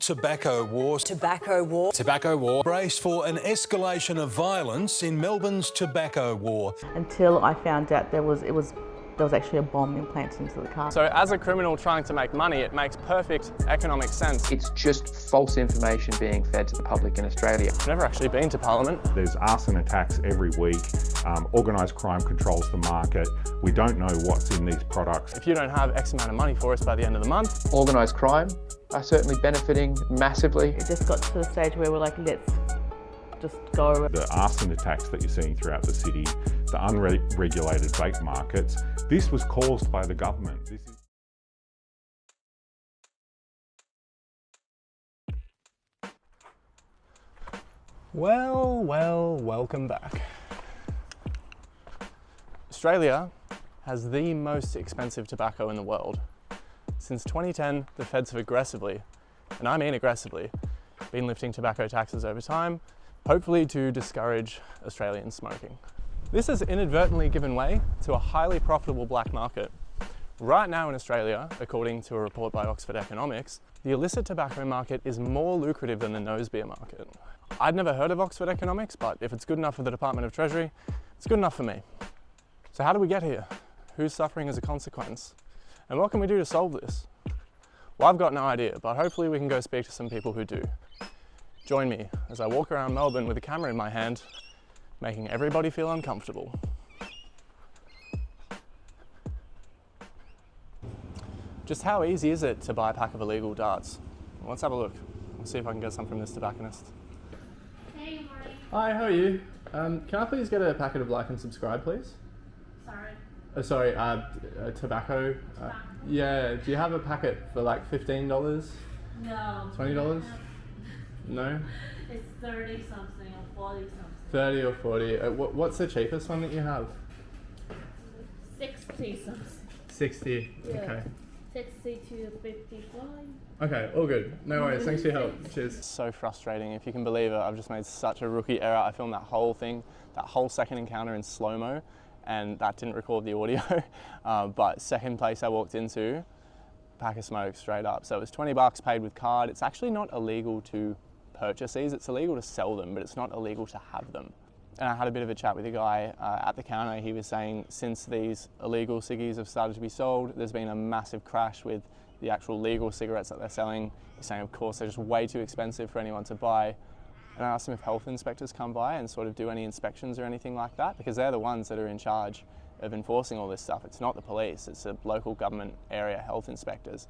Tobacco wars. Tobacco war. Tobacco war. Brace for an escalation of violence in Melbourne's tobacco war. Until I found out there was actually a bomb implanted into the car. So as a criminal trying to make money, it makes perfect economic sense. It's just false information being fed to the public in Australia. I've never actually been to Parliament. There's arson attacks every week. Organised crime controls the market. We don't know what's in these products. If you don't have X amount of money for us by the end of the month. Organised crime are certainly benefiting massively. It just got to the stage where we're like, let's just go. The arson attacks that you're seeing throughout the city, the unregulated vape markets, this was caused by the government. Well, welcome back. Australia has the most expensive tobacco in the world. Since 2010, the feds have aggressively, and I mean aggressively, been lifting tobacco taxes over time, hopefully to discourage Australian smoking. This has inadvertently given way to a highly profitable black market. Right now in Australia, according to a report by Oxford Economics, the illicit tobacco market is more lucrative than the nose beer market. I'd never heard of Oxford Economics, but if it's good enough for the Department of Treasury, it's good enough for me. So how do we get here? Who's suffering as a consequence? And what can we do to solve this? Well, I've got no idea, but hopefully we can go speak to some people who do. Join me as I walk around Melbourne with a camera in my hand, making everybody feel uncomfortable. Just how easy is it to buy a pack of illegal darts? Let's have a look. Let's see if I can get some from this tobacconist. Hey, Marty. Hi, how are you? Can I please get a packet of like and subscribe, please? Sorry. Tobacco. Yeah, do you have a packet for like $15? No. $20? No? It's 30 something or 40 something. 30 or 40. What's the cheapest one that you have? 60 something. 60. Yeah. Okay. 60 to 55. Okay, all good. No worries. Thanks for your help. Cheers. So frustrating. If you can believe it, I've just made such a rookie error. I filmed that whole thing, that whole second encounter in slow-mo, and that didn't record the audio. But second place I walked into, pack of smoke straight up. So it was 20 bucks paid with card. It's actually not illegal to purchase these. It's illegal to sell them, but it's not illegal to have them. And I had a bit of a chat with a guy at the counter. He was saying since these illegal ciggies have started to be sold, there's been a massive crash with the actual legal cigarettes that they're selling. He's saying, of course, they're just way too expensive for anyone to buy. And I asked him if health inspectors come by and sort of do any inspections or anything like that, because they're the ones that are in charge of enforcing all this stuff. It's not the police, it's the local government area health inspectors.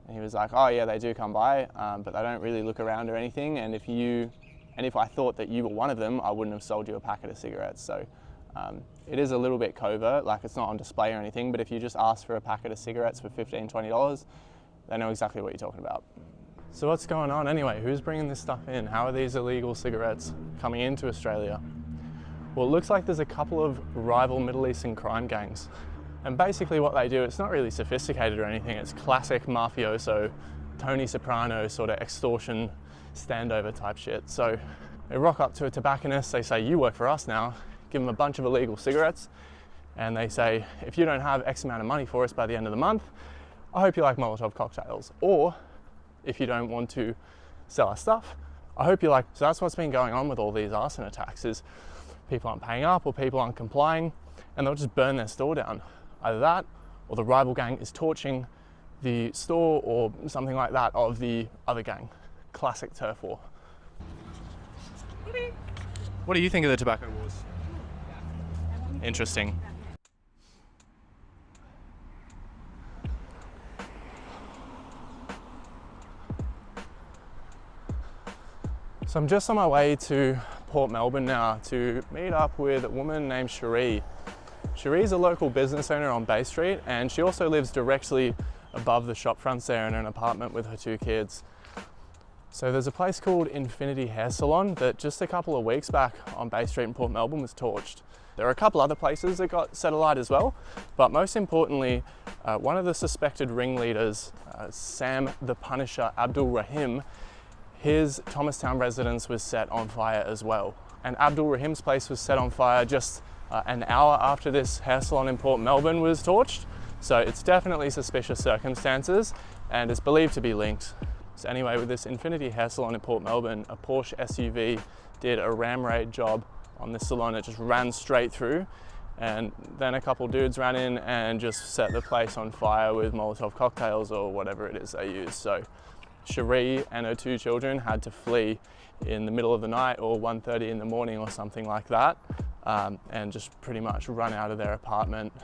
And he was like, oh yeah, they do come by, but they don't really look around or anything. And if I thought that you were one of them, I wouldn't have sold you a packet of cigarettes. So it is a little bit covert, like it's not on display or anything, but if you just ask for a packet of cigarettes for $15, $20, they know exactly what you're talking about. So what's going on anyway? Who's bringing this stuff in? How are these illegal cigarettes coming into Australia? Well, it looks like there's a couple of rival Middle Eastern crime gangs. And basically what they do, it's not really sophisticated or anything, it's classic mafioso, Tony Soprano sort of extortion, standover type shit. So they rock up to a tobacconist, they say, you work for us now, give them a bunch of illegal cigarettes, and they say, if you don't have X amount of money for us by the end of the month, I hope you like Molotov cocktails. Or if you don't want to sell our stuff, I hope you like. So that's what's been going on with all these arson attacks, is people aren't paying up or people aren't complying, and they'll just burn their store down. Either that, or the rival gang is torching the store or something like that of the other gang. Classic turf war. What do you think of the tobacco wars? Interesting. So I'm just on my way to Port Melbourne now to meet up with a woman named Sharee. Sharee's a local business owner on Bay Street, and she also lives directly above the shop fronts there in an apartment with her 2 kids. So there's a place called Infinity Hair Salon that just a couple of weeks back on Bay Street in Port Melbourne was torched. There are a couple other places that got set alight as well, but most importantly, one of the suspected ringleaders, Sam the Punisher Abdul Rahim, his Thomastown residence was set on fire as well. And Abdul Rahim's place was set on fire just an hour after this hair salon in Port Melbourne was torched. So it's definitely suspicious circumstances and is believed to be linked. So anyway, with this Infinity hair salon in Port Melbourne, a Porsche SUV did a ram raid job on this salon. It just ran straight through, and then a couple dudes ran in and just set the place on fire with Molotov cocktails or whatever it is they use. So Sharee and her 2 children had to flee in the middle of the night or 1:30 in the morning or something like that, and just pretty much run out of their apartment.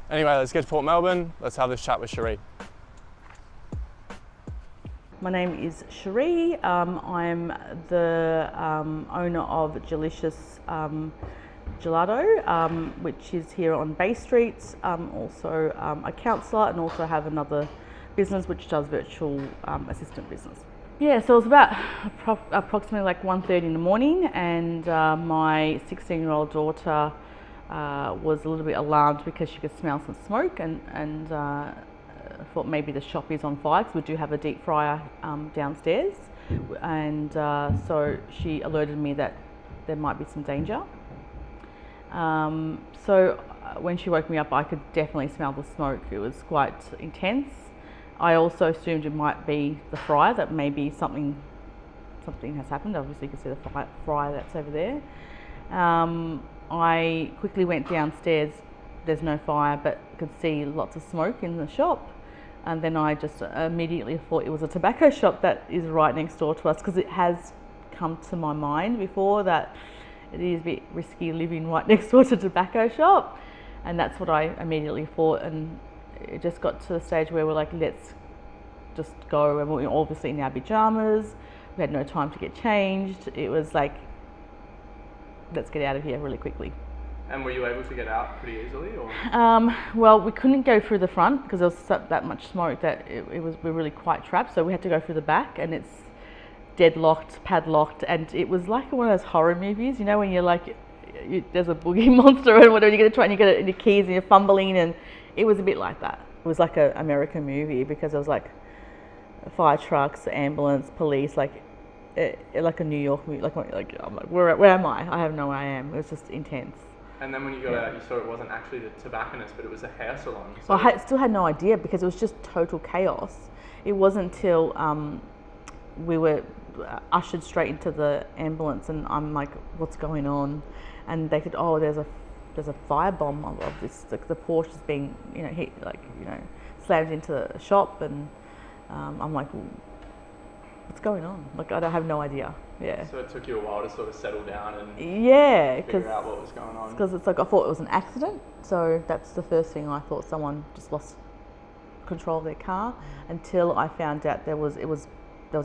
Anyway, let's get to Port Melbourne. Let's have this chat with Sharee. My name is Sharee. I'm the owner of Delicious Gelato, which is here on Bay Street. Also a counsellor, and also have another business which does virtual assistant business. Yeah, so it was about approximately like 1:30 in the morning, and my 16-year-old daughter was a little bit alarmed because she could smell some smoke, and thought maybe the shop is on fire, because we do have a deep fryer downstairs, and so she alerted me that there might be some danger. So when she woke me up, I could definitely smell the smoke. It was quite intense. I also assumed it might be the fryer, that maybe something has happened. Obviously you can see the fryer that's over there. I quickly went downstairs. There's no fire, but could see lots of smoke in the shop. And then I just immediately thought it was a tobacco shop that is right next door to us, because it has come to my mind before that it is a bit risky living right next door to a tobacco shop. And that's what I immediately thought. And it just got to the stage where we're like, let's just go. And we were obviously in our pajamas. We had no time to get changed. It was like, let's get out of here really quickly. And were you able to get out pretty easily, or? Well, we couldn't go through the front because there was that much smoke that we were really quite trapped. So we had to go through the back, and it's deadlocked, padlocked, and it was like one of those horror movies, you know, when you're like, there's a boogie monster and whatever, you're going to try and you get it in your keys and you're fumbling, and it was a bit like that. It was like an American movie, because it was like fire trucks, ambulance, police, like a New York movie. Like I'm like, where am I? I have no where I am. It was just intense. And then when you got out, you saw it wasn't actually the tobacconist, but it was a hair salon. So Well, I still had no idea, because it was just total chaos. It wasn't until we were ushered straight into the ambulance, and I'm like, what's going on? And they said, oh, there's a firebomb of this. The Porsche is being, slammed into the shop, and I'm like, well, what's going on? Like, I have no idea. Yeah. So it took you a while to sort of settle down and figure out what was going on. Because it's like, I thought it was an accident. So that's the first thing I thought. Someone just lost control of their car, until I found out there was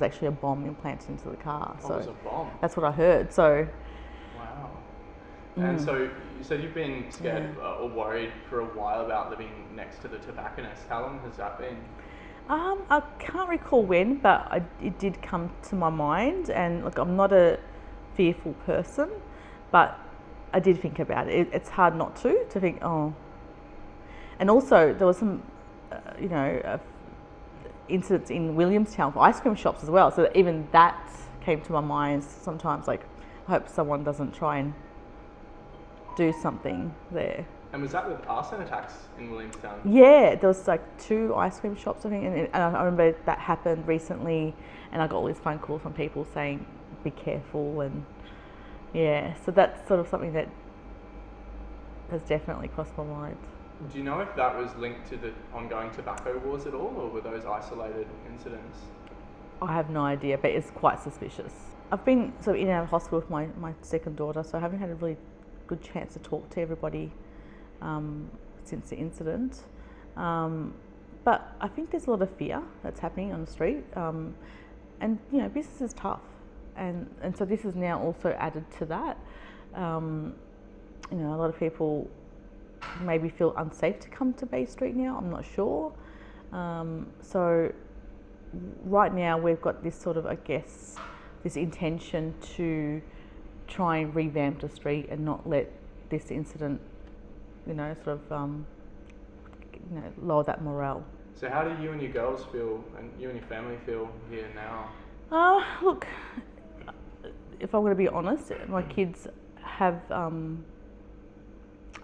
actually a bomb implanted into the car. Oh, so it was a bomb? That's what I heard. So. Wow. And so you said you've been scared or worried for a while about living next to the tobacconist. How long has that been? I can't recall when, but it did come to my mind. And look, I'm not a fearful person, but I did think about it. It's hard not to think, oh. And also there was some, incidents in Williamstown for ice cream shops as well. So even that came to my mind sometimes. Like, I hope someone doesn't try and do something there. And was that with arson attacks in Williamstown? Yeah, there was like 2 ice cream shops, I think, and I remember that happened recently, and I got all these phone calls from people saying, be careful, and yeah, so that's sort of something that has definitely crossed my mind. Do you know if that was linked to the ongoing tobacco wars at all, or were those isolated incidents? I have no idea, but it's quite suspicious. I've been sort of in and out of hospital with my second daughter, so I haven't had a really good chance to talk to everybody since the incident. But I think there's a lot of fear that's happening on the street, and business is tough, and so this is now also added to that. A lot of people maybe feel unsafe to come to Bay Street now. I'm not sure. So right now we've got this sort of, I guess, this intention to try and revamp the street and not let this incident, lower that morale. So how do you and your girls feel, and you and your family feel here now? Look, if I'm going to be honest, my kids are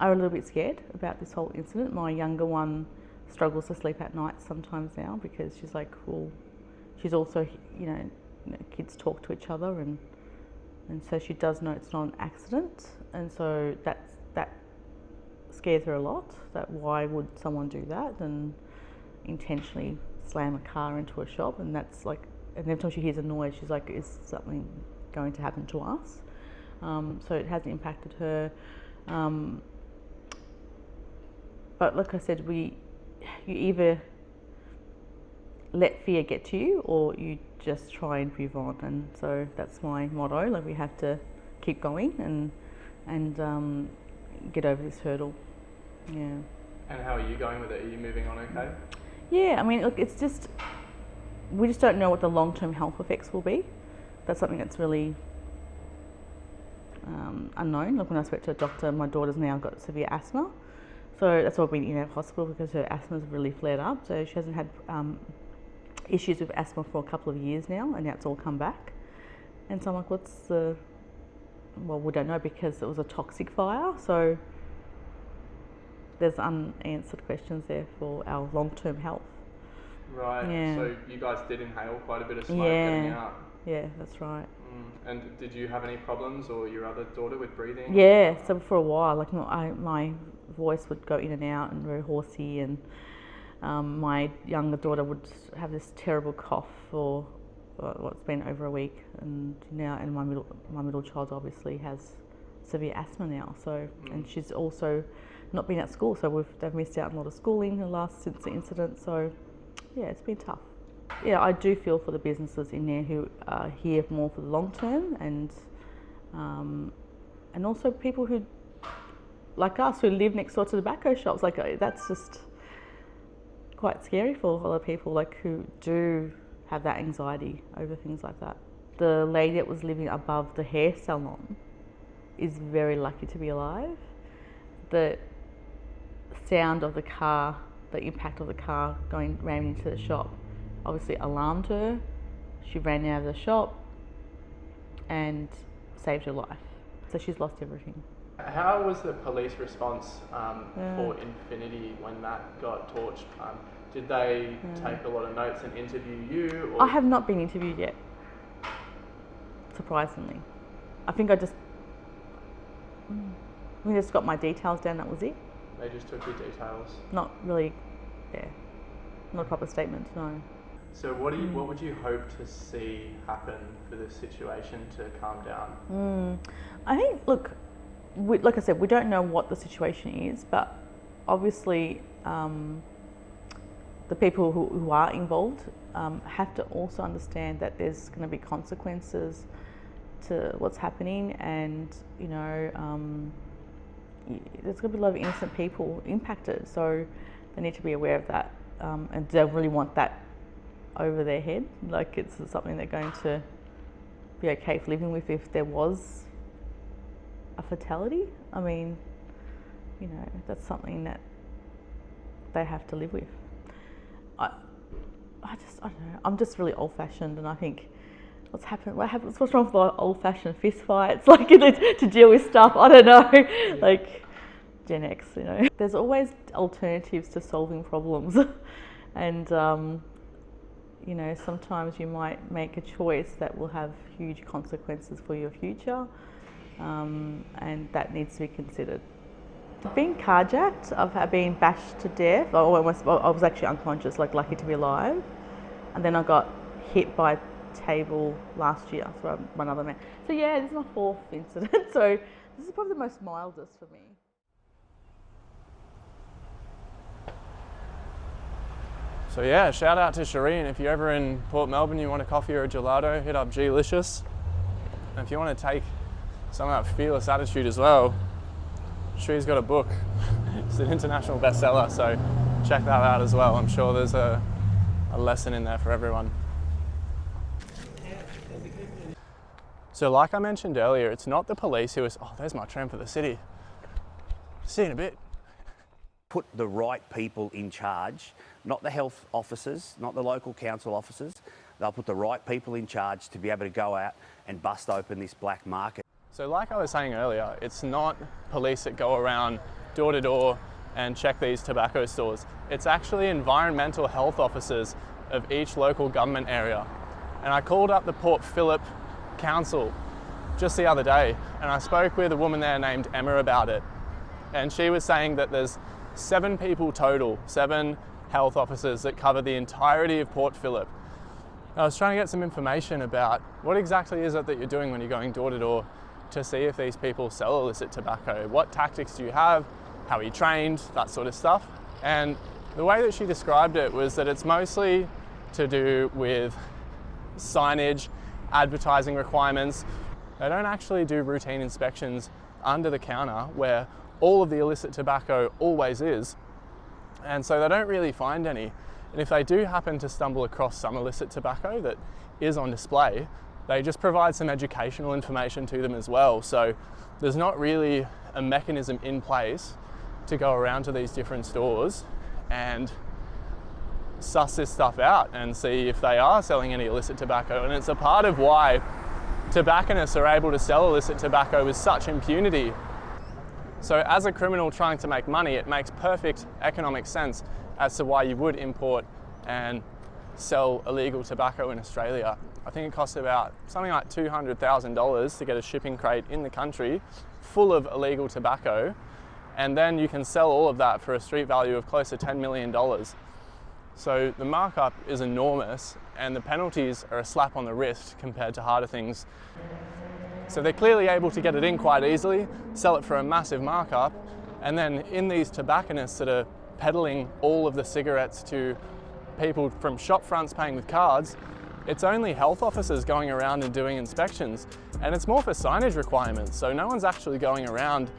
a little bit scared about this whole incident. My younger one struggles to sleep at night sometimes now, because she's like, well, she's also, kids talk to each other, and so she does know it's not an accident, and so that scares her a lot. That why would someone do that and intentionally slam a car into a shop? And that's like, and every time she hears a noise, she's like, is something going to happen to us? So it has impacted her. But like I said, you either let fear get to you, or you just try and move on. And so that's my motto. Like, we have to keep going and get over this hurdle. Yeah. And how are you going with it? Are you moving on okay? Yeah, I mean, look, it's just, we just don't know what the long-term health effects will be. That's something that's really unknown. Like, when I spoke to a doctor, my daughter's now got severe asthma. So that's why we've been in hospital, because her asthma's really flared up. So she hasn't had issues with asthma for a couple of years now, and now it's all come back. And so I'm like, well, we don't know, because it was a toxic fire. So there's unanswered questions there for our long-term health. Right, Yeah. so you guys did inhale quite a bit of smoke getting out. Yeah, that's right. And did you have any problems, or your other daughter, with breathing? Yeah, so for a while, like my voice would go in and out and very horsey, and my younger daughter would have this terrible cough for what's been over a week, and my middle child obviously has severe asthma now. So and she's also not been at school, so they've missed out on a lot of schooling since the incident. So yeah, it's been tough. Yeah, I do feel for the businesses in there who are here more for the long term, and also people who, like us, who live next door to tobacco shops. Like, that's just quite scary for a lot of people, like, who do have that anxiety over things like that. The lady that was living above the hair salon is very lucky to be alive. The sound of the car, the impact of the car ramming into the shop, obviously alarmed her. She ran out of the shop and saved her life. So she's lost everything. How was the police response for Infinity when that got torched? Did they take a lot of notes and interview you? Or? I have not been interviewed yet, surprisingly. I think I just got my details down, that was it. They just took your details? Not really, not a proper statement, no. So what would you hope to see happen for this situation to calm down? I think, look, like I said, we don't know what the situation is, but obviously the people who are involved have to also understand that there's going to be consequences to what's happening, and there's going to be a lot of innocent people impacted, so they need to be aware of that, and don't really want that over their head, like it's something they're going to be okay with living with if there was a fatality. I mean, that's something that they have to live with. I don't know, I'm just really old-fashioned, and I think what's wrong with the old-fashioned fist fights, like, to deal with stuff, I don't know, like Gen X, There's always alternatives to solving problems, and sometimes you might make a choice that will have huge consequences for your future, and that needs to be considered. I've been carjacked, I've been bashed to death. I was actually unconscious, like lucky to be alive, and then I got hit by a table last year, so by another man. So yeah, this is my 4th incident, so this is probably the most mildest for me. So yeah, shout out to Sharee, and if you're ever in Port Melbourne, you want a coffee or a gelato, hit up G-licious. And if you want to take some of that fearless attitude as well, Sharee's got a book. It's an international bestseller, so check that out as well. I'm sure there's a lesson in there for everyone. So like I mentioned earlier, it's not the police who is, oh, there's my tram for the city. See you in a bit. Put the right people in charge, not the health officers, not the local council officers. They'll put the right people in charge to be able to go out and bust open this black market. So like I was saying earlier, it's not police that go around door to door and check these tobacco stores. It's actually environmental health officers of each local government area. And I called up the Port Phillip Council just the other day, and I spoke with a woman there named Emma about it. And she was saying that there's 7 people total, 7 health officers that cover the entirety of Port Phillip. I was trying to get some information about what exactly is it that you're doing when you're going door to door to see if these people sell illicit tobacco. What tactics do you have? How are you trained? That sort of stuff. And the way that she described it was that it's mostly to do with signage, advertising requirements. They don't actually do routine inspections under the counter where all of the illicit tobacco always is. And so they don't really find any. And if they do happen to stumble across some illicit tobacco that is on display, they just provide some educational information to them as well. So there's not really a mechanism in place to go around to these different stores and suss this stuff out and see if they are selling any illicit tobacco. And it's a part of why tobacconists are able to sell illicit tobacco with such impunity. So as a criminal trying to make money, it makes perfect economic sense as to why you would import and sell illegal tobacco in Australia. I think it costs about something like $200,000 to get a shipping crate in the country full of illegal tobacco, and then you can sell all of that for a street value of close to $10 million. So the markup is enormous, and the penalties are a slap on the wrist compared to harder things. So they're clearly able to get it in quite easily, sell it for a massive markup, and then in these tobacconists that are peddling all of the cigarettes to people from shop fronts paying with cards, it's only health officers going around and doing inspections, and it's more for signage requirements. So no one's actually going around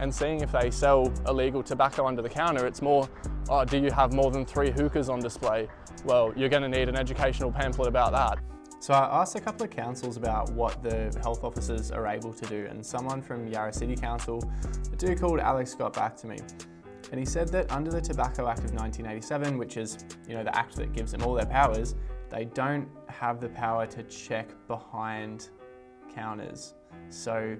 and seeing if they sell illegal tobacco under the counter. It's more, oh, do you have more than 3 hookahs on display? Well, you're going to need an educational pamphlet about that. So I asked a couple of councils about what the health officers are able to do, and someone from Yarra City Council, a dude called Alex, got back to me. And he said that under the Tobacco Act of 1987, which is, the act that gives them all their powers, they don't have the power to check behind counters. So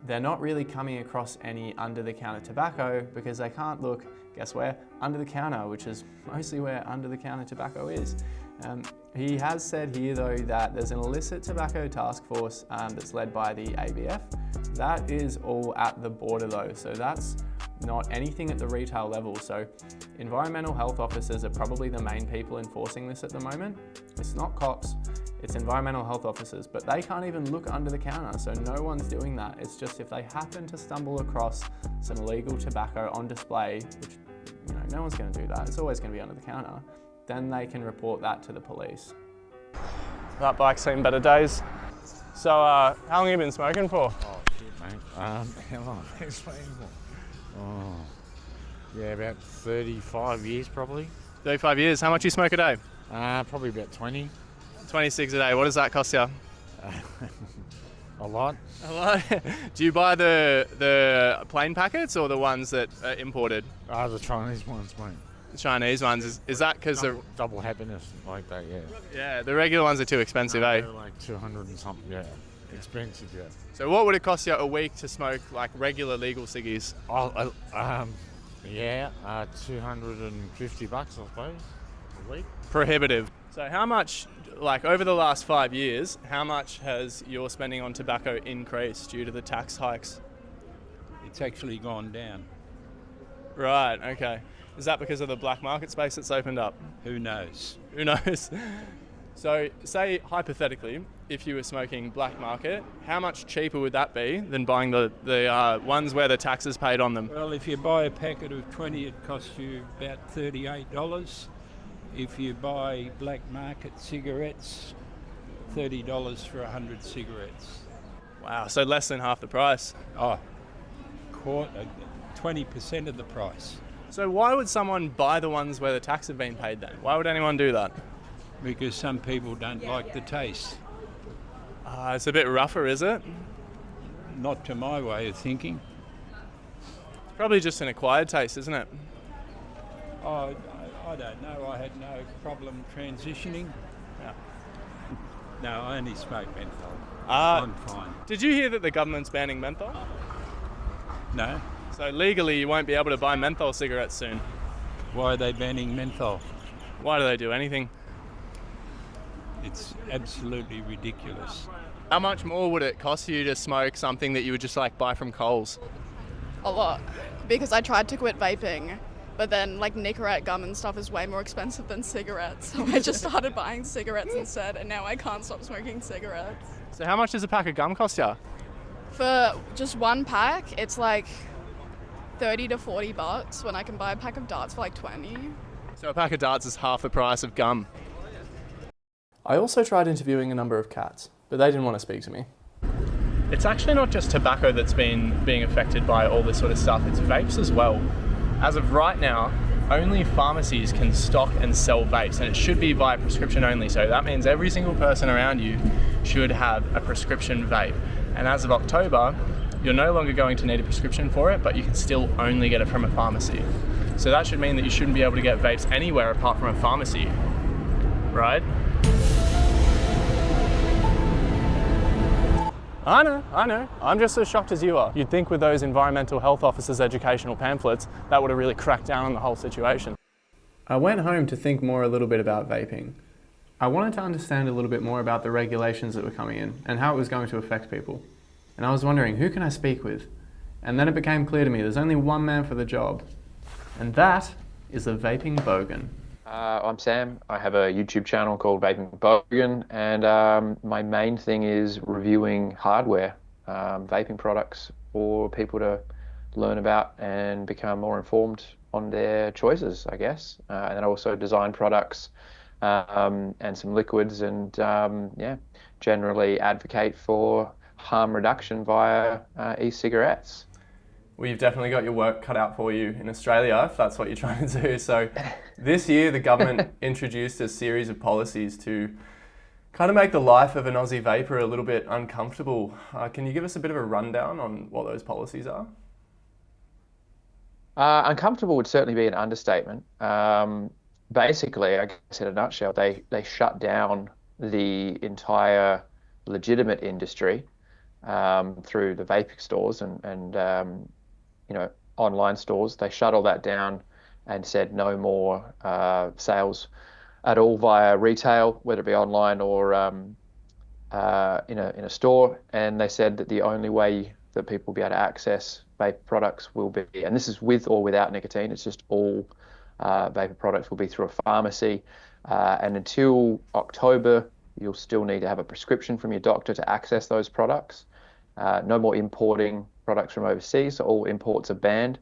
they're not really coming across any under-the-counter tobacco because they can't look, guess where? Under the counter, which is mostly where under-the-counter tobacco is. He has said here though that there's an illicit tobacco task force that's led by the ABF. That is all at the border though, so that's not anything at the retail level. So environmental health officers are probably the main people enforcing this at the moment. It's not cops, it's environmental health officers, but they can't even look under the counter, so no one's doing that. It's just if they happen to stumble across some illegal tobacco on display, which no one's going to do that, it's always going to be under the counter, then they can report that to the police. That bike's seen better days. So how long have you been smoking for? Oh shit, mate. How long have I been smoking for? Oh, yeah, about 35 years probably. 35 years. How much you smoke a day? Probably about 20. 26 a day. What does that cost you? A lot. A lot? Do you buy the plain packets or the ones that are imported? The Chinese ones, mate. The Chinese ones. Is that because they're... Double happiness, like that, yeah. Yeah, the regular ones are too expensive, eh? They're like 200 and something, yeah. Expensive, yeah. So what would it cost you a week to smoke like regular legal ciggies? Yeah, $250 I suppose, a week. Prohibitive. So how much, like over the last 5 years, how much has your spending on tobacco increased due to the tax hikes? It's actually gone down. Right, okay. Is that because of the black market space that's opened up? Who knows? Who knows? So say hypothetically, if you were smoking black market, how much cheaper would that be than buying the ones where the tax is paid on them? Well, if you buy a packet of 20, it costs you about $38. If you buy black market cigarettes, $30 for 100 cigarettes. Wow, so less than half the price. Oh, 20% of the price. So why would someone buy the ones where the tax have been paid then? Why would anyone do that? Because some people don't like the taste. It's a bit rougher, is it? Not to my way of thinking. It's probably just an acquired taste, isn't it? Oh, I don't know. I had no problem transitioning. Yeah. No, I only smoke menthol. I'm fine. Did you hear that the government's banning menthol? No. So legally you won't be able to buy menthol cigarettes soon. Why are they banning menthol? Why do they do anything? It's absolutely ridiculous. How much more would it cost you to smoke something that you would just like buy from Coles? A lot, because I tried to quit vaping, but then like Nicorette gum and stuff is way more expensive than cigarettes, so I just started buying cigarettes instead, and now I can't stop smoking cigarettes. So how much does a pack of gum cost you? For just one pack, it's like 30 to 40 bucks when I can buy a pack of darts for like 20. So a pack of darts is half the price of gum. I also tried interviewing a number of cats, but they didn't want to speak to me. It's actually not just tobacco that's being affected by all this sort of stuff, it's vapes as well. As of right now, only pharmacies can stock and sell vapes, and it should be via prescription only, so that means every single person around you should have a prescription vape. And as of October, you're no longer going to need a prescription for it, but you can still only get it from a pharmacy. So that should mean that you shouldn't be able to get vapes anywhere apart from a pharmacy, right? I know. I'm just as shocked as you are. You'd think with those environmental health officers' educational pamphlets, that would have really cracked down on the whole situation. I went home to think more a little bit about vaping. I wanted to understand a little bit more about the regulations that were coming in and how it was going to affect people. And I was wondering, who can I speak with? And then it became clear to me there's only one man for the job, and that is the Vaping Bogan. I'm Sam. I have a YouTube channel called Vaping Bogan, and my main thing is reviewing hardware, vaping products for people to learn about and become more informed on their choices, I guess. And then I also design products and some liquids, and generally advocate for harm reduction via e-cigarettes. Well, you've definitely got your work cut out for you in Australia, if that's what you're trying to do. So this year, the government introduced a series of policies to kind of make the life of an Aussie vapor a little bit uncomfortable. Can you give us a bit of a rundown on what those policies are? Uncomfortable would certainly be an understatement. Basically, I guess in a nutshell, they shut down the entire legitimate industry through the vaping stores and online stores. They shut all that down and said no more sales at all via retail, whether it be online or in a store. And they said that the only way that people will be able to access vape products will be, and this is with or without nicotine, it's just all vapor products will be through a pharmacy. And until October, you'll still need to have a prescription from your doctor to access those products. No more importing products from overseas, so all imports are banned.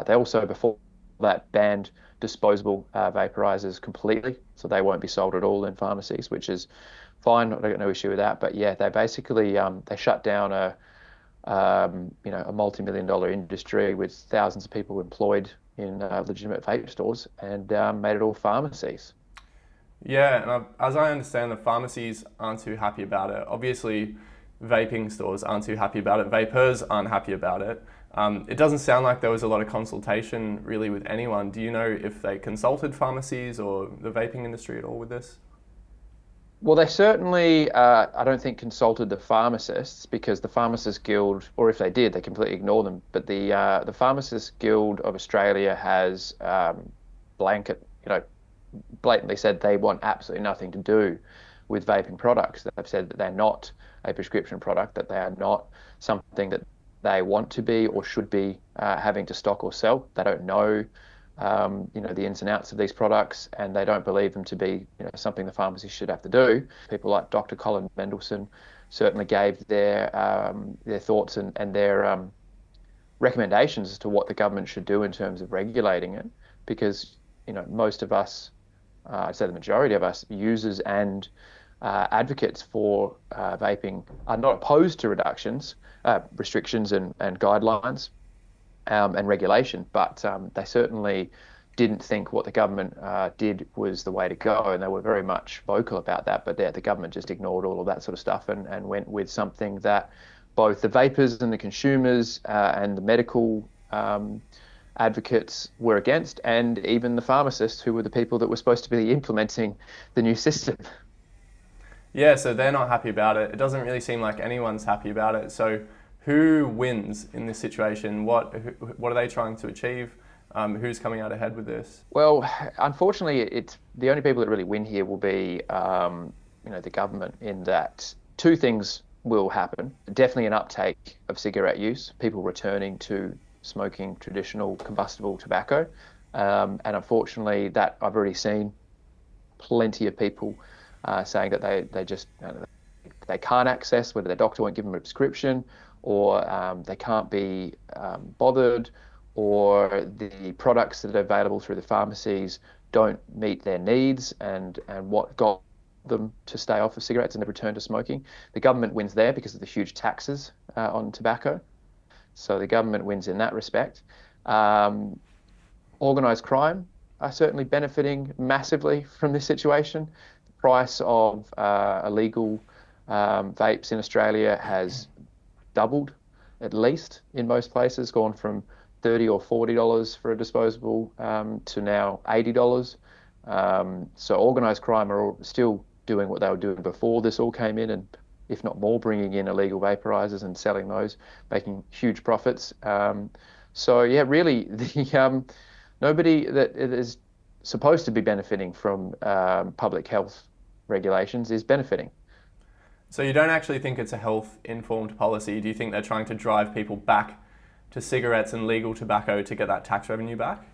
They also, before that, banned disposable vaporizers completely, so they won't be sold at all in pharmacies, which is fine. I've got no issue with that. But yeah, they basically they shut down a multi-million-dollar industry with thousands of people employed in legitimate vape stores, and made it all pharmacies. Yeah, and as I understand, the pharmacies aren't too happy about it. Obviously, vaping stores aren't too happy about it. Vapers aren't happy about it. It doesn't sound like there was a lot of consultation really with anyone. Do you know if they consulted pharmacies or the vaping industry at all with this? Well, they certainly, I don't think, consulted the pharmacists, because the Pharmacists Guild, or if they did, they completely ignored them. But the Pharmacists Guild of Australia has blatantly said they want absolutely nothing to do with vaping products. They've said that they're not a prescription product, that they are not something that they want to be or should be having to stock or sell. They don't know, the ins and outs of these products, and they don't believe them to be, something the pharmacy should have to do. People like Dr. Colin Mendelsohn certainly gave their thoughts and their recommendations as to what the government should do in terms of regulating it, because most of us, I'd say the majority of us, users and advocates for vaping, are not opposed to restrictions and guidelines and regulation, but they certainly didn't think what the government did was the way to go, and they were very much vocal about that. But the government just ignored all of that sort of stuff and went with something that both the vapers and the consumers and the medical advocates were against, and even the pharmacists, who were the people that were supposed to be implementing the new system. Yeah, so they're not happy about it. It doesn't really seem like anyone's happy about it. So who wins in this situation? What are they trying to achieve? Who's coming out ahead with this? Well, unfortunately, it's the only people that really win here will be the government in that two things will happen. Definitely an uptake of cigarette use, people returning to smoking traditional combustible tobacco. And unfortunately, that I've already seen plenty of people saying that they just they can't access, whether their doctor won't give them a prescription, or they can't be bothered, or the products that are available through the pharmacies don't meet their needs and what got them to stay off of cigarettes and to return to smoking. The government wins there because of the huge taxes on tobacco. So the government wins in that respect. Organised crime are certainly benefiting massively from this situation. The price of illegal vapes in Australia has doubled, at least in most places, gone from $30 or $40 for a disposable to now $80. So organised crime are still doing what they were doing before this all came in, and if not more, bringing in illegal vaporizers and selling those, making huge profits. So yeah, really, the nobody that is supposed to be benefiting from public health regulations is benefiting. So you don't actually think it's a health-informed policy? Do you think they're trying to drive people back to cigarettes and legal tobacco to get that tax revenue back?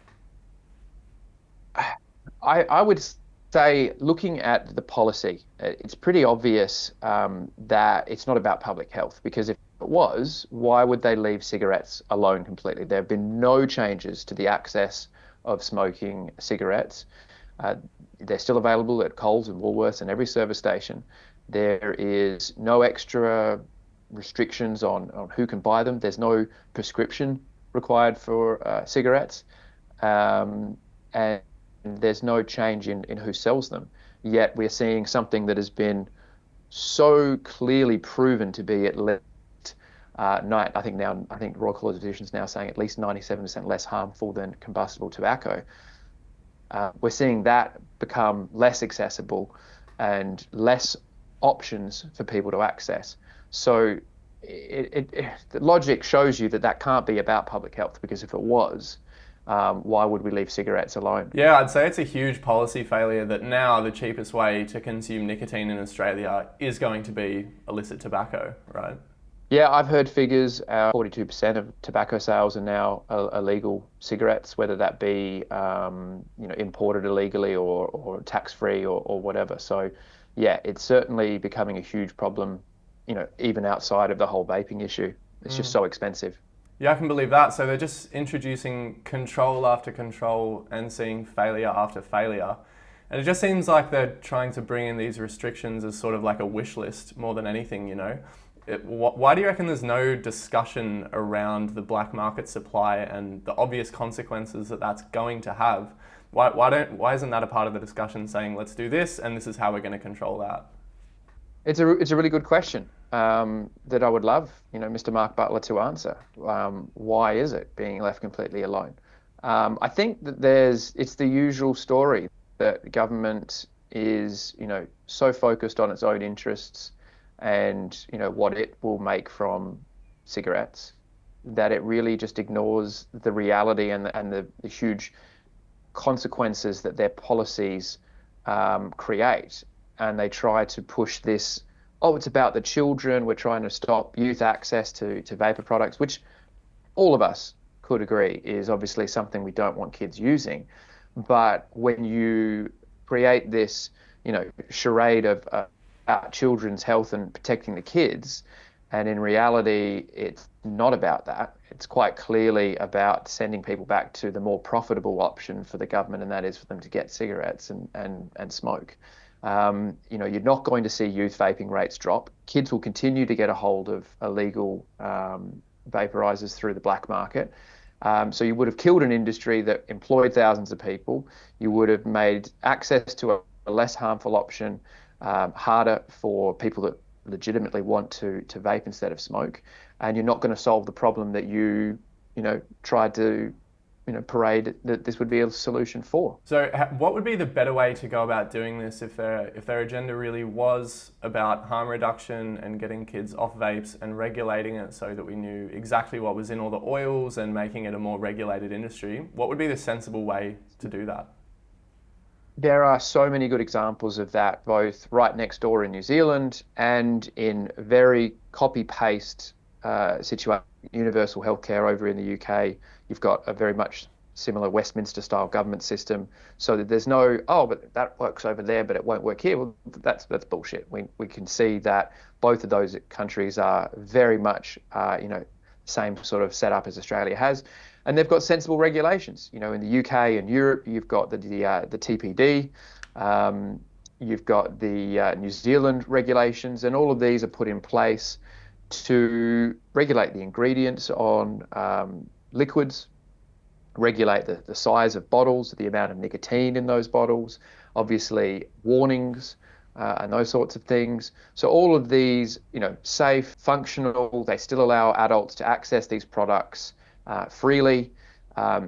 I would say, looking at the policy, it's pretty obvious that it's not about public health, because if it was, why would they leave cigarettes alone completely? There have been no changes to the access of smoking cigarettes. They're still available at Coles and Woolworths and every service station. There is no extra restrictions on who can buy them. There's no prescription required for cigarettes. And there's no change in who sells them. Yet we're seeing something that has been so clearly proven to be at least, I think Royal College of Physicians now saying at least 97% less harmful than combustible tobacco. We're seeing that become less accessible and less options for people to access. So the logic shows you that can't be about public health, because if it was, why would we leave cigarettes alone? Yeah, I'd say it's a huge policy failure that now the cheapest way to consume nicotine in Australia is going to be illicit tobacco, right? Yeah, I've heard figures, 42% of tobacco sales are now illegal cigarettes, whether that be imported illegally or tax-free or whatever. So yeah, it's certainly becoming a huge problem, even outside of the whole vaping issue. It's just so expensive. Yeah, I can believe that. So they're just introducing control after control and seeing failure after failure. And it just seems like they're trying to bring in these restrictions as sort of like a wish list more than anything, Why do you reckon there's no discussion around the black market supply and the obvious consequences that that's going to have? Why isn't that a part of the discussion, saying let's do this and this is how we're going to control that? It's a really good question that I would love, Mr. Mark Butler to answer. Why is it being left completely alone? I think that it's the usual story that government is, so focused on its own interests and, what it will make from cigarettes, that it really just ignores the reality and the huge consequences that their policies create. And they try to push this, it's about the children, we're trying to stop youth access to vapor products, which all of us could agree is obviously something we don't want kids using. But when you create this, charade of children's health and protecting the kids, and in reality, it's not about that. It's quite clearly about sending people back to the more profitable option for the government, and that is for them to get cigarettes and smoke. You're not going to see youth vaping rates drop. Kids will continue to get a hold of illegal vaporizers through the black market. So you would have killed an industry that employed thousands of people. You would have made access to a less harmful option harder for people that legitimately want to vape instead of smoke. And you're not going to solve the problem that you tried to parade that this would be a solution for. So what would be the better way to go about doing this if their agenda really was about harm reduction and getting kids off vapes and regulating it so that we knew exactly what was in all the oils and making it a more regulated industry? What would be the sensible way to do that? There are so many good examples of that, both right next door in New Zealand and in very copy-paste situation. Universal healthcare over in the UK, you've got a very much similar Westminster-style government system, so that there's no, oh, but that works over there, but it won't work here. Well, that's bullshit. We can see that both of those countries are very much, same sort of setup as Australia has, and they've got sensible regulations. In the UK and Europe, you've got the TPD, you've got the New Zealand regulations, and all of these are put in place to regulate the ingredients on liquids, regulate the size of bottles, the amount of nicotine in those bottles, obviously warnings and those sorts of things. So all of these, safe, functional, they still allow adults to access these products freely.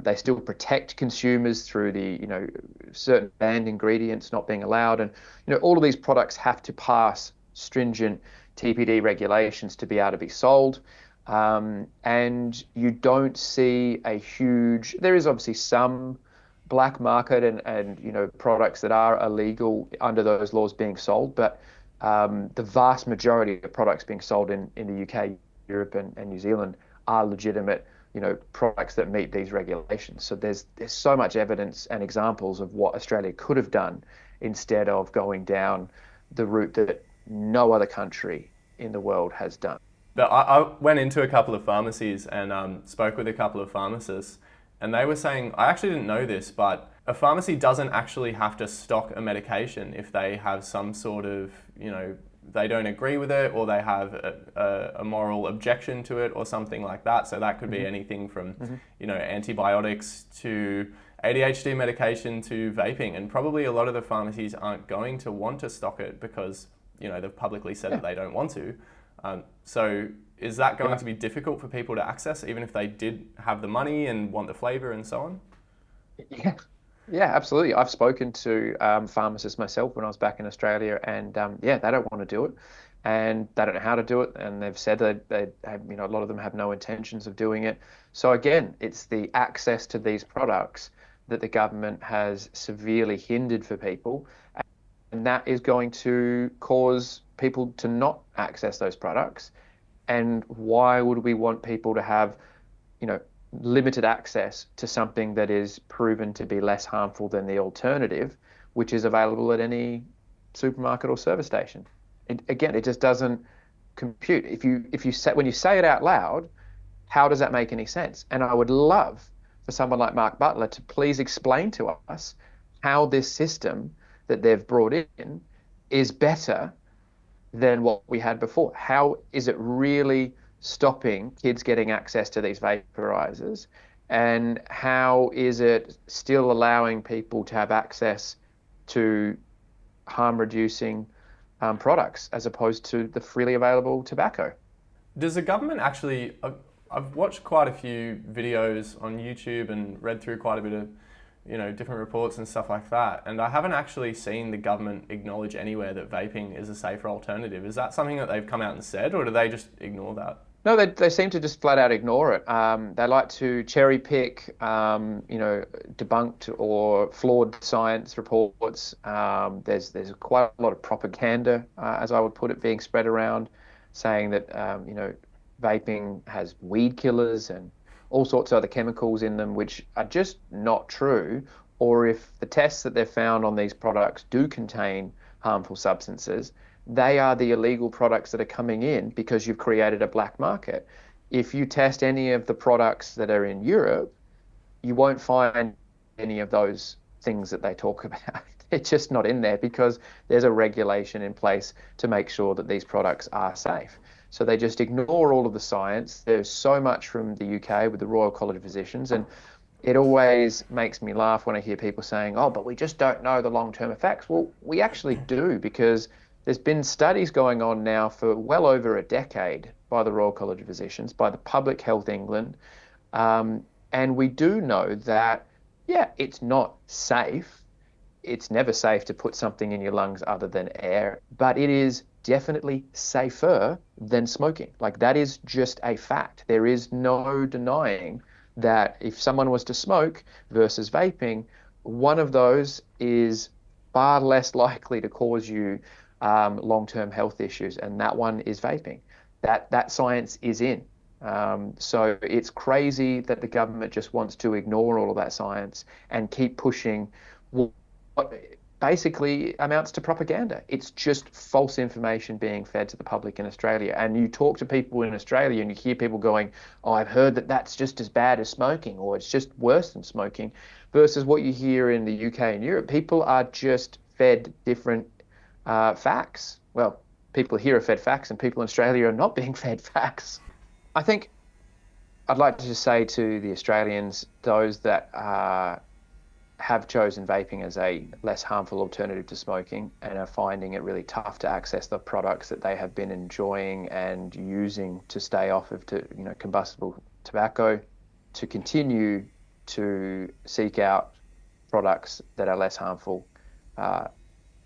They still protect consumers through the, certain banned ingredients not being allowed. And, all of these products have to pass stringent TPD regulations to be able to be sold. And you don't see a huge, there is obviously some black market and products that are illegal under those laws being sold, but the vast majority of products being sold in the UK, Europe and New Zealand are legitimate, products that meet these regulations. So there's so much evidence and examples of what Australia could have done instead of going down the route that no other country in the world has done. But I went into a couple of pharmacies and spoke with a couple of pharmacists, and they were saying, I actually didn't know this, but a pharmacy doesn't actually have to stock a medication if they have some sort of, they don't agree with it, or they have a moral objection to it or something like that. So that could be anything from, antibiotics to ADHD medication to vaping. And probably a lot of the pharmacies aren't going to want to stock it because, they've publicly said that they don't want to. So is that going to be difficult for people to access, even if they did have the money and want the flavour and so on? Yeah, absolutely. I've spoken to pharmacists myself when I was back in Australia, and they don't want to do it, and they don't know how to do it, and they've said that they have, a lot of them have no intentions of doing it. So again, it's the access to these products that the government has severely hindered for people, and that is going to cause people to not access those products. And why would we want people to have, limited access to something that is proven to be less harmful than the alternative, which is available at any supermarket or service station? It just doesn't compute. When you say it out loud, how does that make any sense? And I would love for someone like Mark Butler to please explain to us how this system that they've brought in is better than what we had before. How is it really stopping kids getting access to these vaporizers? And how is it still allowing people to have access to harm-reducing products as opposed to the freely available tobacco? Does the government actually... I've watched quite a few videos on YouTube and read through quite a bit of different reports and stuff like that. And I haven't actually seen the government acknowledge anywhere that vaping is a safer alternative. Is that something that they've come out and said, or do they just ignore that? No, they seem to just flat out ignore it. They like to cherry pick, debunked or flawed science reports. There's quite a lot of propaganda, as I would put it, being spread around, saying that, vaping has weed killers and all sorts of other chemicals in them, which are just not true. Or if the tests that they've found on these products do contain harmful substances, they are the illegal products that are coming in because you've created a black market. If you test any of the products that are in Europe, you won't find any of those things that they talk about. It's just not in there because there's a regulation in place to make sure that these products are safe. So they just ignore all of the science. There's so much from the UK with the Royal College of Physicians, and it always makes me laugh when I hear people saying, oh, but we just don't know the long-term effects. Well, we actually do, because there's been studies going on now for well over a decade by the Royal College of Physicians, by the Public Health England, and we do know that, it's not safe. It's never safe to put something in your lungs other than air, but it is definitely safer than smoking. Like, that is just a fact. There is no denying that if someone was to smoke versus vaping, one of those is far less likely to cause you long-term health issues, and that one is vaping. That science is in. So it's crazy that the government just wants to ignore all of that science and keep pushing what basically amounts to propaganda. It's just false information being fed to the public in Australia. And you talk to people in Australia and you hear people going, oh, I've heard that that's just as bad as smoking, or it's just worse than smoking, versus what you hear in the UK and Europe. People are just fed different facts. Well, people here are fed facts and people in Australia are not being fed facts. I think I'd like to just say to the Australians, those that have chosen vaping as a less harmful alternative to smoking and are finding it really tough to access the products that they have been enjoying and using to stay off of combustible tobacco, to continue to seek out products that are less harmful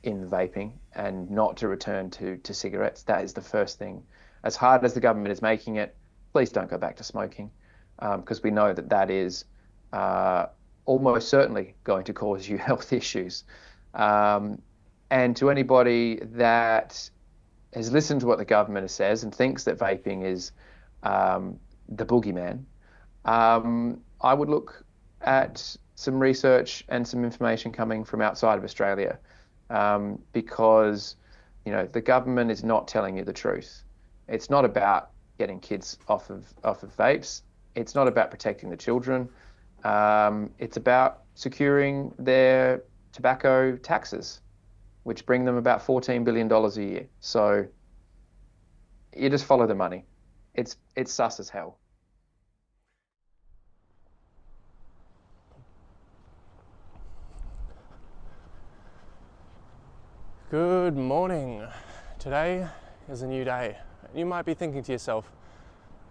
in vaping and not to return to cigarettes. That is the first thing. As hard as the government is making it, please don't go back to smoking, because we know that is almost certainly going to cause you health issues. And to anybody that has listened to what the government says and thinks that vaping is the boogeyman, I would look at some research and some information coming from outside of Australia, because the government is not telling you the truth. It's not about getting kids off of vapes. It's not about protecting the children. It's about securing their tobacco taxes, which bring them about $14 billion a year. So you just follow the money. It's sus as hell. Good morning. Today is a new day. You might be thinking to yourself,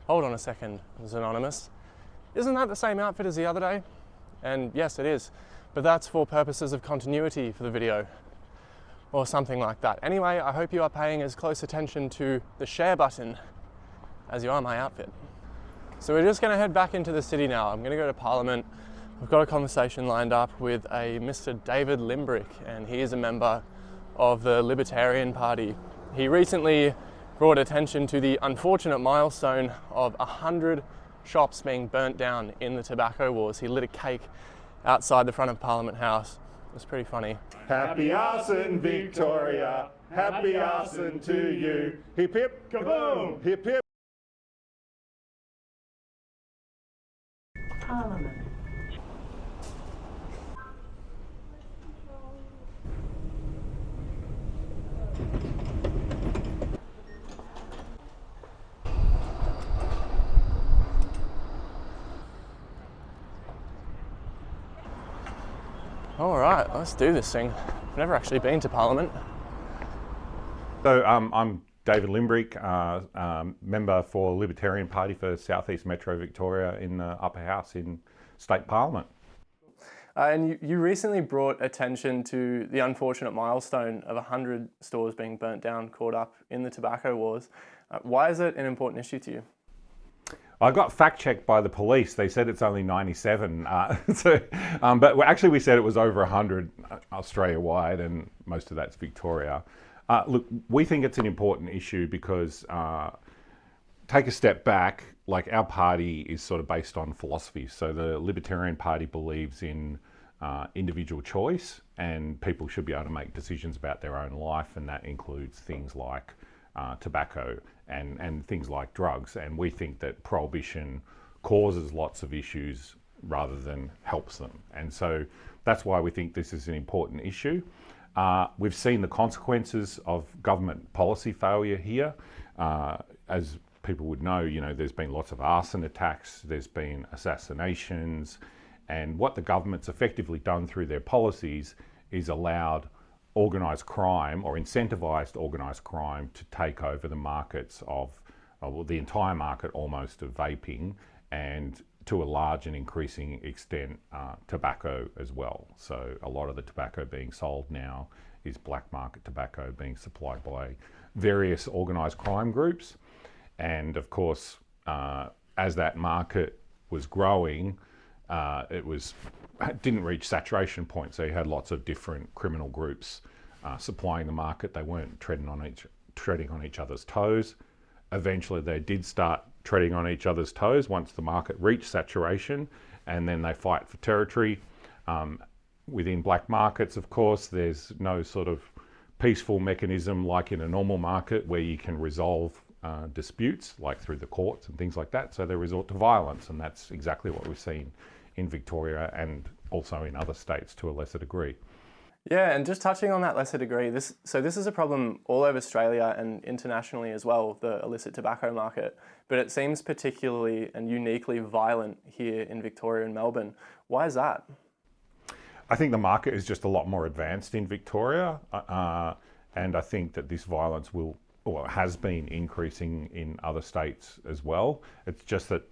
hold on a second, Ms. Anonymous. Isn't that the same outfit as the other day? And yes, it is, but that's for purposes of continuity for the video, or something like that. Anyway, I hope you are paying as close attention to the share button as you are my outfit. So we're just gonna head back into the city now. I'm gonna go to Parliament. We've got a conversation lined up with a Mr. David Limbrick, and he is a member of the Libertarian Party. He recently brought attention to the unfortunate milestone of 100 shops being burnt down in the tobacco wars. He lit a cake outside the front of Parliament House. It was pretty funny. Happy arson, Victoria. Happy arson to you. Hip hip, kaboom. Hip hip. Parliament. All right, let's do this thing. I've never actually been to Parliament. So I'm David Limbrick, member for Libertarian Party for South East Metro Victoria in the Upper House in State Parliament. And you recently brought attention to the unfortunate milestone of 100 stores being burnt down, caught up in the tobacco wars. Why is it an important issue to you? I got fact-checked by the police. They said it's only 97. But actually we said it was over 100 Australia-wide, and most of that's Victoria. Look, we think it's an important issue because, take a step back, like our party is sort of based on philosophy. So the Libertarian Party believes in individual choice, and people should be able to make decisions about their own life, and that includes things like tobacco and things like drugs. And we think that prohibition causes lots of issues rather than helps them. And so that's why we think this is an important issue. We've seen the consequences of government policy failure here. As people would know, there's been lots of arson attacks, there's been assassinations, and what the government's effectively done through their policies is allowed organised crime, or incentivised organised crime, to take over the markets of, well, the entire market almost of vaping, and to a large and increasing extent tobacco as well. So a lot of the tobacco being sold now is black market tobacco being supplied by various organised crime groups. And of course, as that market was growing, didn't reach saturation point, so you had lots of different criminal groups supplying the market. They weren't treading on each other's toes. Eventually they did start treading on each other's toes once the market reached saturation, and then they fight for territory. Within black markets, of course, there's no sort of peaceful mechanism like in a normal market where you can resolve disputes, like through the courts and things like that. So they resort to violence, and that's exactly what we've seen in Victoria and also in other states to a lesser degree. Yeah, and just touching on that lesser degree, this is a problem all over Australia and internationally as well, the illicit tobacco market, but it seems particularly and uniquely violent here in Victoria and Melbourne. Why is that? I think the market is just a lot more advanced in Victoria, and I think that this violence has been increasing in other states as well. It's just that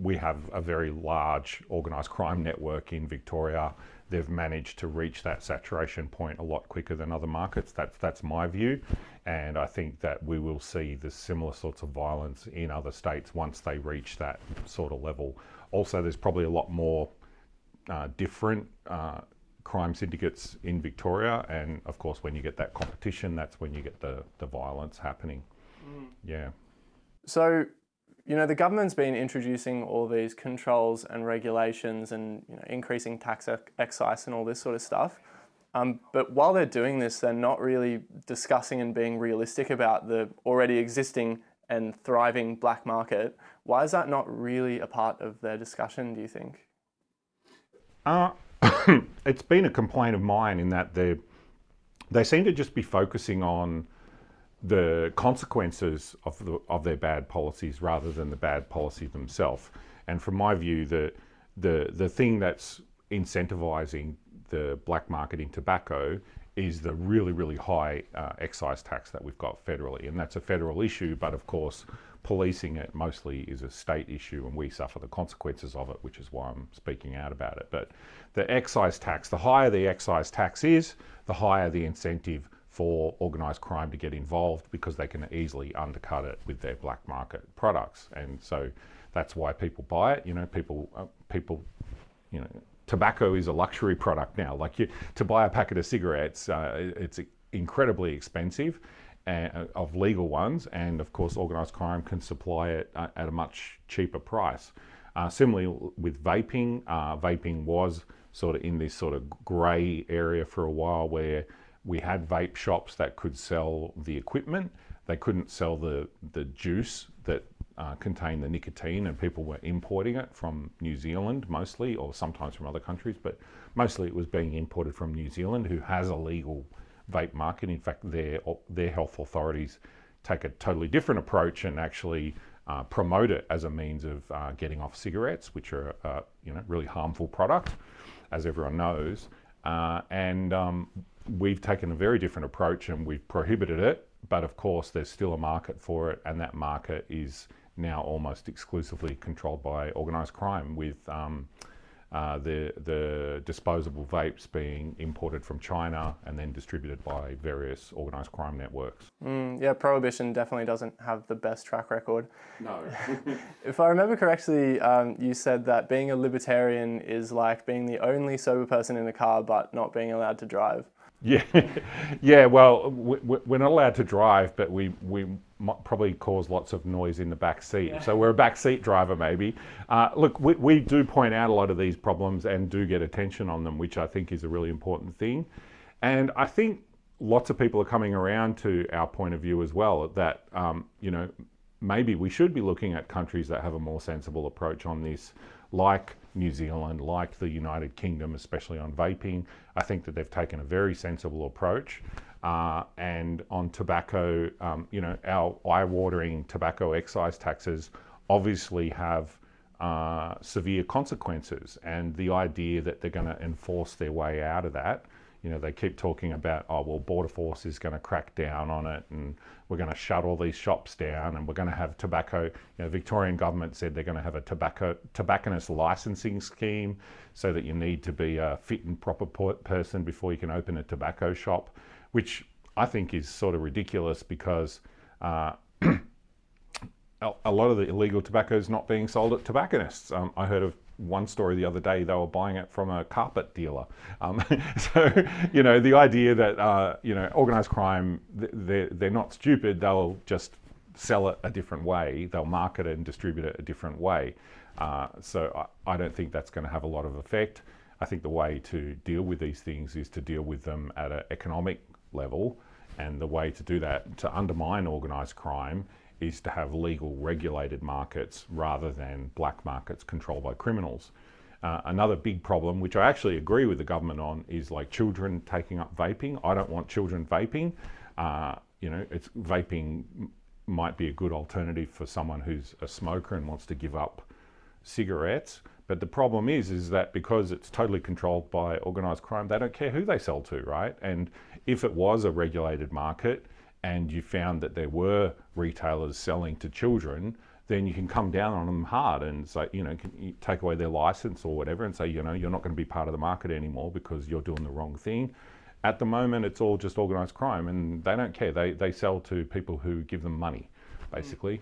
we have a very large organised crime network in Victoria. They've managed to reach that saturation point a lot quicker than other markets. That's my view, and I think that we will see the similar sorts of violence in other states once they reach that sort of level. Also, there's probably a lot more different crime syndicates in Victoria, and of course when you get that competition, that's when you get the violence happening. Yeah. So, the government's been introducing all these controls and regulations and increasing tax excise and all this sort of stuff. But while they're doing this, they're not really discussing and being realistic about the already existing and thriving black market. Why is that not really a part of their discussion, do you think? It's been a complaint of mine in that they seem to just be focusing on the consequences of their bad policies rather than the bad policy themselves. And from my view, the thing that's incentivizing the black market in tobacco is the really, really high excise tax that we've got federally. And that's a federal issue, but of course, policing it mostly is a state issue, and we suffer the consequences of it, which is why I'm speaking out about it. But the excise tax, the higher the excise tax is, the higher the incentive for organised crime to get involved, because they can easily undercut it with their black market products. And so that's why people buy it. People, tobacco is a luxury product now. To buy a packet of cigarettes, it's incredibly expensive, of legal ones, and of course organised crime can supply it at a much cheaper price. Similarly with vaping, vaping was sort of in this sort of grey area for a while, where we had vape shops that could sell the equipment. They couldn't sell the juice that contained the nicotine, and people were importing it from New Zealand mostly, or sometimes from other countries, but mostly it was being imported from New Zealand, who has a legal vape market. In fact, their health authorities take a totally different approach and actually promote it as a means of getting off cigarettes, which are really harmful product, as everyone knows. We've taken a very different approach and we've prohibited it, but of course there's still a market for it, and that market is now almost exclusively controlled by organised crime, with the disposable vapes being imported from China and then distributed by various organised crime networks. Yeah, prohibition definitely doesn't have the best track record. No. If I remember correctly, you said that being a libertarian is like being the only sober person in a car but not being allowed to drive. Yeah. Well, we're not allowed to drive, but we probably cause lots of noise in the back seat. Yeah. So we're a back seat driver, maybe. Look, we do point out a lot of these problems and do get attention on them, which I think is a really important thing. And I think lots of people are coming around to our point of view as well, that maybe we should be looking at countries that have a more sensible approach on this, like New Zealand, like the United Kingdom, especially on vaping. I think that they've taken a very sensible approach. And on tobacco, our eye-watering tobacco excise taxes obviously have severe consequences. And the idea that they're going to enforce their way out of that, they keep talking about, Border Force is going to crack down on it, and we're going to shut all these shops down, and we're going to have tobacco. Victorian government said they're going to have a tobacconist licensing scheme, so that you need to be a fit and proper person before you can open a tobacco shop, which I think is sort of ridiculous, because a lot of the illegal tobacco is not being sold at tobacconists. I heard of one story the other day, they were buying it from a carpet dealer. So, you know, the idea that, you know, organised crime, they're not stupid, they'll just sell it a different way, they'll market it and distribute it a different way. So I don't think that's going to have a lot of effect. I think the way to deal with these things is to deal with them at an economic level, and the way to do that, to undermine organised crime, is to have legal regulated markets rather than black markets controlled by criminals. Another big problem, which I actually agree with the government on, is like children taking up vaping. I don't want children vaping. You know, vaping might be a good alternative for someone who's a smoker and wants to give up cigarettes. But the problem is that because it's totally controlled by organised crime, they don't care who they sell to, right? And if it was a regulated market and you found that there were retailers selling to children, then you can come down on them hard and say, you know, can you take away their license or whatever and say, you know, you're not going to be part of the market anymore because you're doing the wrong thing. At the moment, it's all just organised crime, and they don't care. They sell to people who give them money, basically.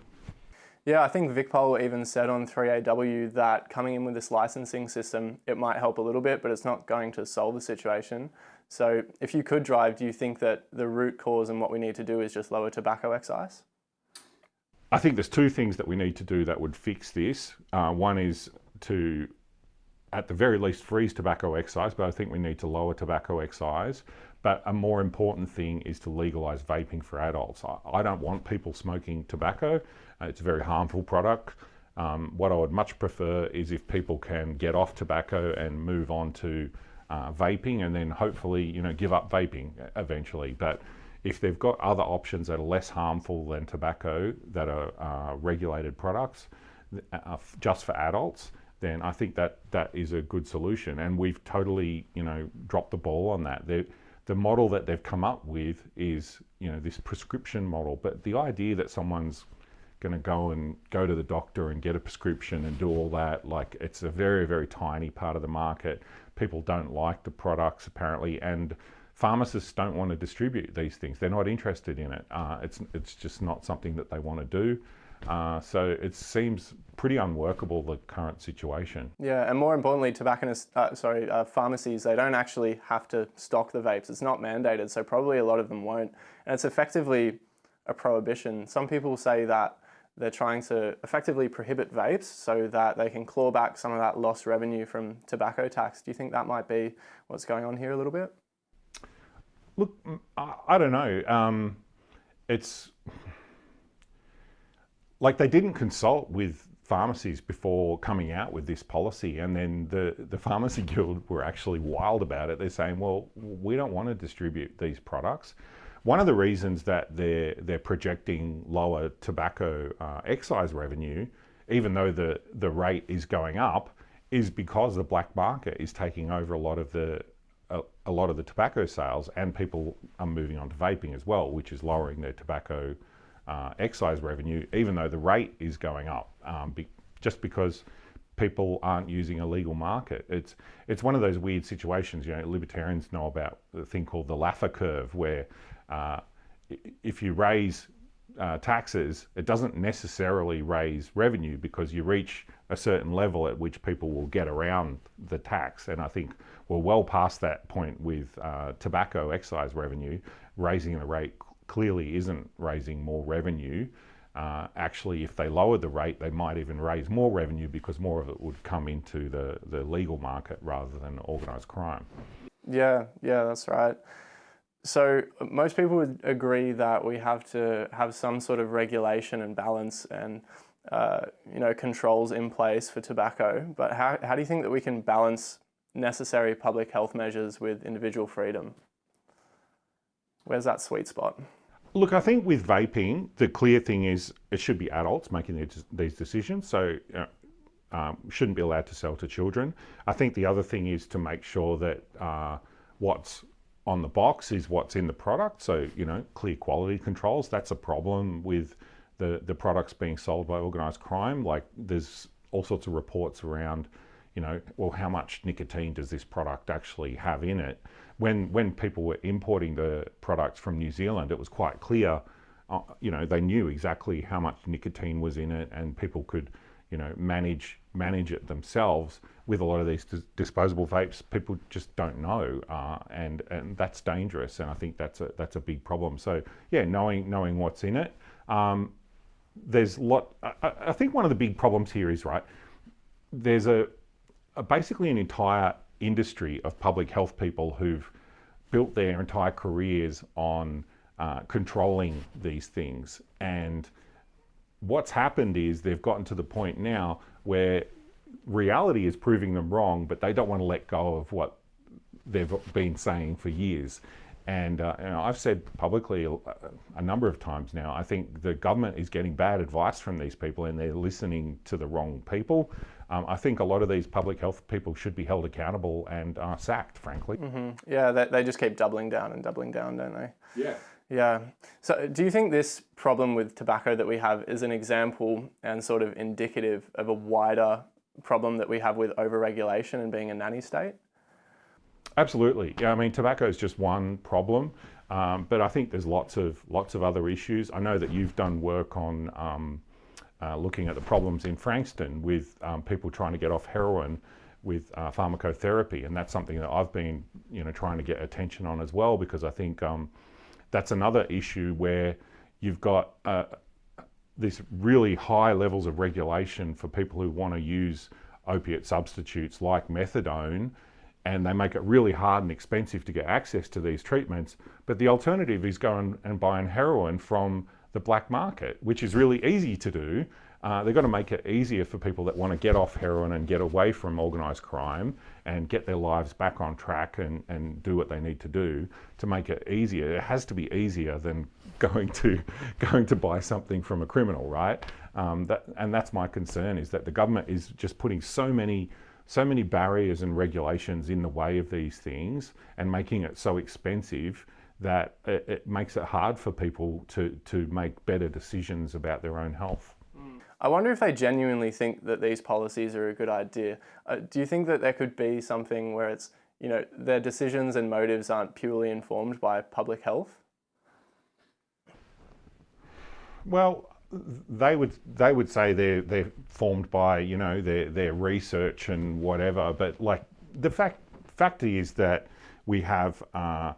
Yeah, I think VicPol even said on 3AW that coming in with this licensing system, it might help a little bit, but it's not going to solve the situation. So if you could drive, do you think that the root cause and what we need to do is just lower tobacco excise? I think there's two things that we need to do that would fix this. One is to, at the very least, freeze tobacco excise, but I think we need to lower tobacco excise. But a more important thing is to legalise vaping for adults. I don't want people smoking tobacco. It's a very harmful product. What I would much prefer is if people can get off tobacco and move on to vaping, and then hopefully, you know, give up vaping eventually. But if they've got other options that are less harmful than tobacco, that are regulated products, just for adults, then I think that is a good solution. And we've totally, you know, dropped the ball on that. The model that they've come up with is, you know, this prescription model. But the idea that someone's going to go to the doctor and get a prescription and do all that, like, it's a very, very tiny part of the market. People don't like the products apparently, and pharmacists don't want to distribute these things. They're not interested in it. It's just not something that they want to do. So it seems pretty unworkable, the current situation. Yeah, and more importantly, pharmacies, they don't actually have to stock the vapes. It's not mandated, so probably a lot of them won't. And it's effectively a prohibition. Some people say that they're trying to effectively prohibit vapes so that they can claw back some of that lost revenue from tobacco tax. Do you think that might be what's going on here a little bit? Look, I don't know. It's like they didn't consult with pharmacies before coming out with this policy, and then the Pharmacy Guild were actually wild about it. They're saying, well, we don't want to distribute these products. One of the reasons that they're projecting lower tobacco excise revenue, even though the rate is going up, is because the black market is taking over a lot of the tobacco sales, and people are moving on to vaping as well, which is lowering their tobacco excise revenue, even though the rate is going up, just because people aren't using a legal market. It's one of those weird situations. You know, libertarians know about the thing called the Laffer curve, where if you raise taxes, it doesn't necessarily raise revenue, because you reach a certain level at which people will get around the tax. And I think we're well past that point with tobacco excise revenue. Raising the rate clearly isn't raising more revenue. Actually, if they lowered the rate, they might even raise more revenue, because more of it would come into the legal market rather than organised crime. Yeah, that's right. So most people would agree that we have to have some sort of regulation and balance and controls in place for tobacco. But how do you think that we can balance necessary public health measures with individual freedom? Where's that sweet spot? Look, I think with vaping, the clear thing is it should be adults making these decisions. So shouldn't be allowed to sell to children. I think the other thing is to make sure that what's on the box is what's in the product. So, you know, clear quality controls. That's a problem with the products being sold by organised crime. Like, there's all sorts of reports around, you know, well, how much nicotine does this product actually have in it? When people were importing the products from New Zealand, it was quite clear, you know, they knew exactly how much nicotine was in it, and people could, manage it themselves. With a lot of these disposable vapes, people just don't know, and that's dangerous. And I think that's a big problem. So yeah, knowing what's in it. There's a lot. I think one of the big problems here is, right, there's basically an entire industry of public health people who've built their entire careers on controlling these things. And what's happened is they've gotten to the point now where reality is proving them wrong, but they don't want to let go of what they've been saying for years. And I've said publicly a number of times now, I think the government is getting bad advice from these people and they're listening to the wrong people. I think a lot of these public health people should be held accountable and sacked, frankly. Mm-hmm. Yeah, they just keep doubling down, don't they? Yeah. Yeah. So do you think this problem with tobacco that we have is an example and sort of indicative of a wider problem that we have with overregulation and being a nanny state? Absolutely. Yeah, I mean, tobacco is just one problem, but I think there's lots of other issues. I know that you've done work on looking at the problems in Frankston with people trying to get off heroin with pharmacotherapy, and that's something that I've been, trying to get attention on as well, because I think that's another issue where you've got these really high levels of regulation for people who want to use opiate substitutes like methadone, and they make it really hard and expensive to get access to these treatments. But the alternative is going and buying heroin from the black market, which is really easy to do. They've got to make it easier for people that want to get off heroin and get away from organised crime and get their lives back on track and do what they need to do to make it easier. It has to be easier than going to buy something from a criminal, right? And that's my concern, is that the government is just putting so many barriers and regulations in the way of these things and making it so expensive that it makes it hard for people to make better decisions about their own health. I wonder if they genuinely think that these policies are a good idea. Do you think that there could be something where it's, their decisions and motives aren't purely informed by public health? Well, they would say they're formed by their research and whatever, but like the fact is that we have a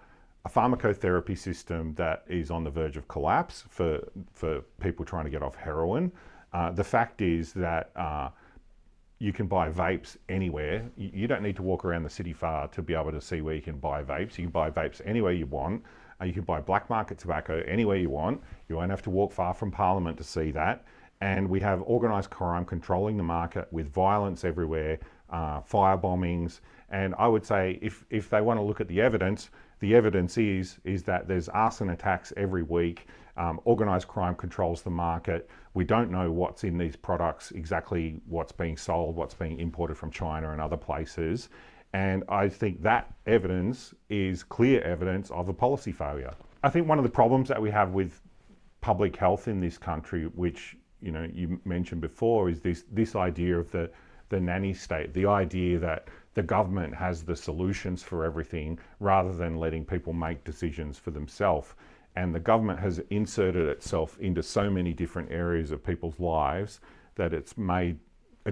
pharmacotherapy system that is on the verge of collapse for people trying to get off heroin. The fact is that you can buy vapes anywhere. You don't need to walk around the city far to be able to see where you can buy vapes. You can buy vapes anywhere you want. You can buy black market tobacco anywhere you want. You won't have to walk far from Parliament to see that. And we have organised crime controlling the market with violence everywhere, fire bombings. And I would say if they want to look at the evidence is that there's arson attacks every week. Organised crime controls the market. We don't know what's in these products, exactly what's being sold, what's being imported from China and other places. And I think that evidence is clear evidence of a policy failure. I think one of the problems that we have with public health in this country, which you mentioned before, is this idea of the nanny state, the idea that the government has the solutions for everything rather than letting people make decisions for themselves. And the government has inserted itself into so many different areas of people's lives that it's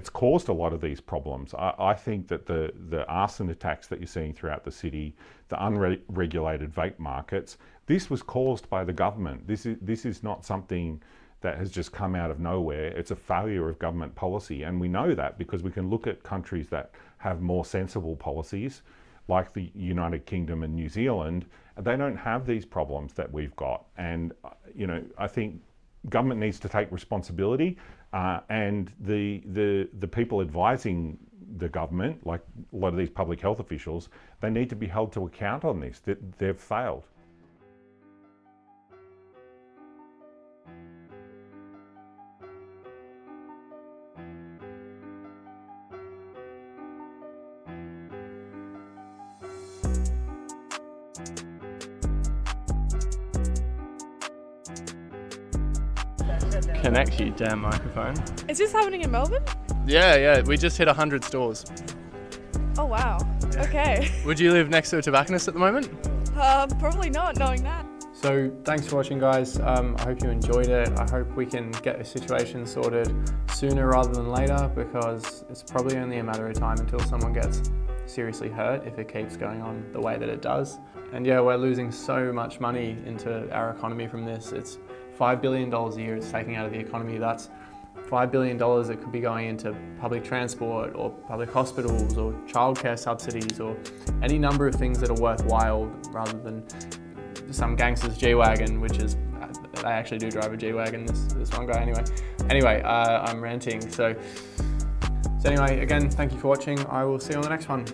caused a lot of these problems. I think that the arson attacks that you're seeing throughout the city, the unregulated vape markets, this was caused by the government. This is not something that has just come out of nowhere. It's a failure of government policy. And we know that because we can look at countries that have more sensible policies, like the United Kingdom and New Zealand. They don't have these problems that we've got. And, I think government needs to take responsibility, and the people advising the government, like a lot of these public health officials, they need to be held to account on this, that they've failed. Connect, you damn microphone. Is this happening in Melbourne? Yeah, we just hit 100 stores. Oh wow, okay. Would you live next to a tobacconist at the moment? Probably not, knowing that. So thanks for watching, guys. I hope you enjoyed it. I hope we can get the situation sorted sooner rather than later, because it's probably only a matter of time until someone gets seriously hurt if it keeps going on the way that it does. And yeah, we're losing so much money into our economy from this. It's $5 billion a year it's taking out of the economy. That's $5 billion that could be going into public transport or public hospitals or childcare subsidies or any number of things that are worthwhile, rather than some gangster's G-Wagon, which is, I actually do drive a G-Wagon, this one guy anyway. I'm ranting. So anyway, again, thank you for watching. I will see you on the next one.